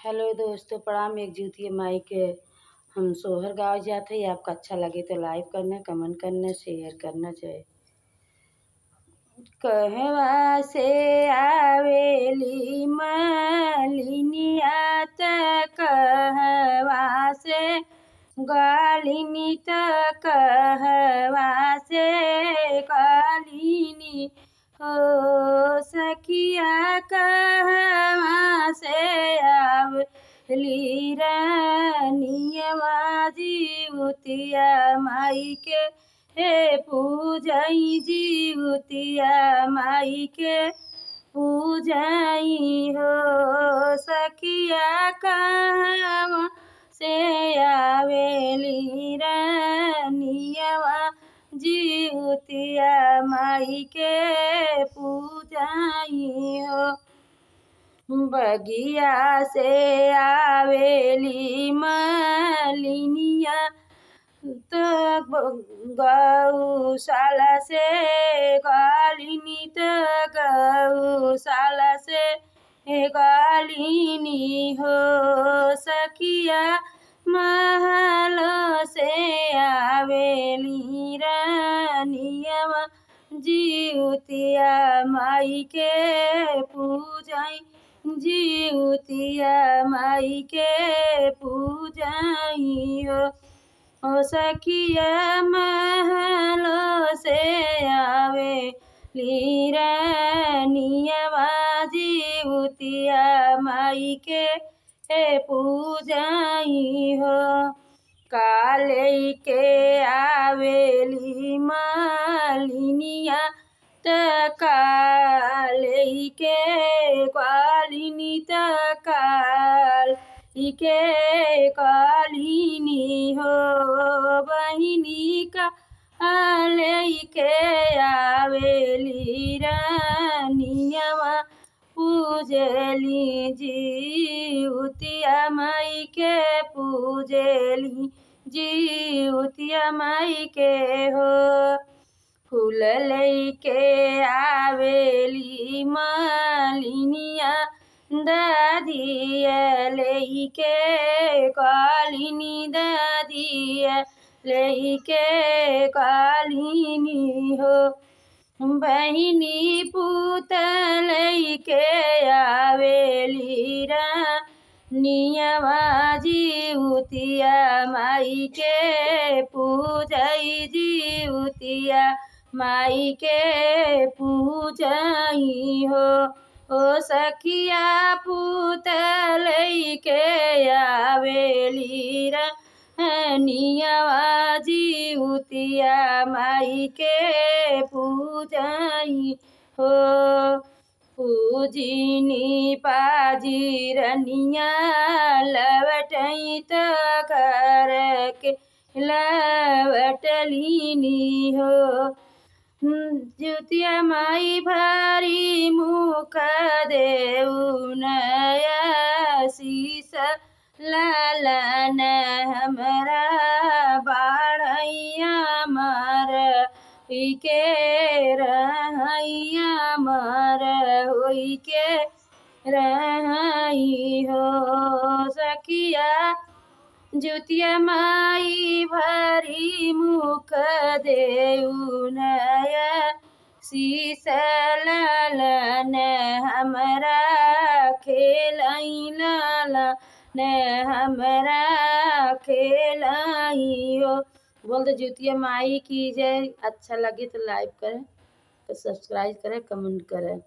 Hello दोस्तों, प्रणाम। एक जुतिया माई के हम सोहर गाँव जाते ही। आपका अच्छा लगे तो लाइक करना, कमेंट करना, शेयर करना। जय। कहवा से आवेली मालिनिया त कहवा से गालिनी त कहवा से कालिनी हो सखिया कहवा से आवेली रानियवा जीवतिया माई के हे पूजाई जीवतिया माई के पूजाई हो सखिया कहवा से आवेली रानियवा जीवतिया माई के पूजाई हो। बगिया से आवेली मालिनिया त गौशाला से कालिनी त गौशाला से कालिनी हो सखिया महल से आवेली रानियवा जीवतिया माई के पूजाई जीवतिया माई के पूजाई हो ओ सखिया महल से आवेली रानियवा जीवतिया माई के पूजाई हो। काले के आवेली मालिनिया त काले के कालिनी त काली के कालिनी हो बहिनी का के आवेली रानियवा पूजली जीवतिया माई के पूजली जीवतिया माई के हो। फूल लैके आवेली मालिनिया दादिया लैके कालिनी दादिया लैके कालिनी हो बहिनी पूत लैके आवेली रानियवा जीवतिया माई के पूजाई जीवतिया माई के पूजाई हो ओ सखिया पूत लैके आवेली रानियवा जीवतिया माई के पूजाई हो। पूजिनी पाजी रनिया लवटई त घर के लवटलिनी हो जुतिया माई भारी मुख देऊ नया शीस लालन हमरा बाढ़ैया मर के रहैया मर होई के रही हो सखिया जुतिया माई भरी मुख देऊ नया शीस लालन हमरा खेलाई लालन हमरा खेलाई हो। बोल दो जुतिया माई की जय। अच्छा लगे तो लाइक करें, तो सब्सक्राइब करें, कमेंट करें।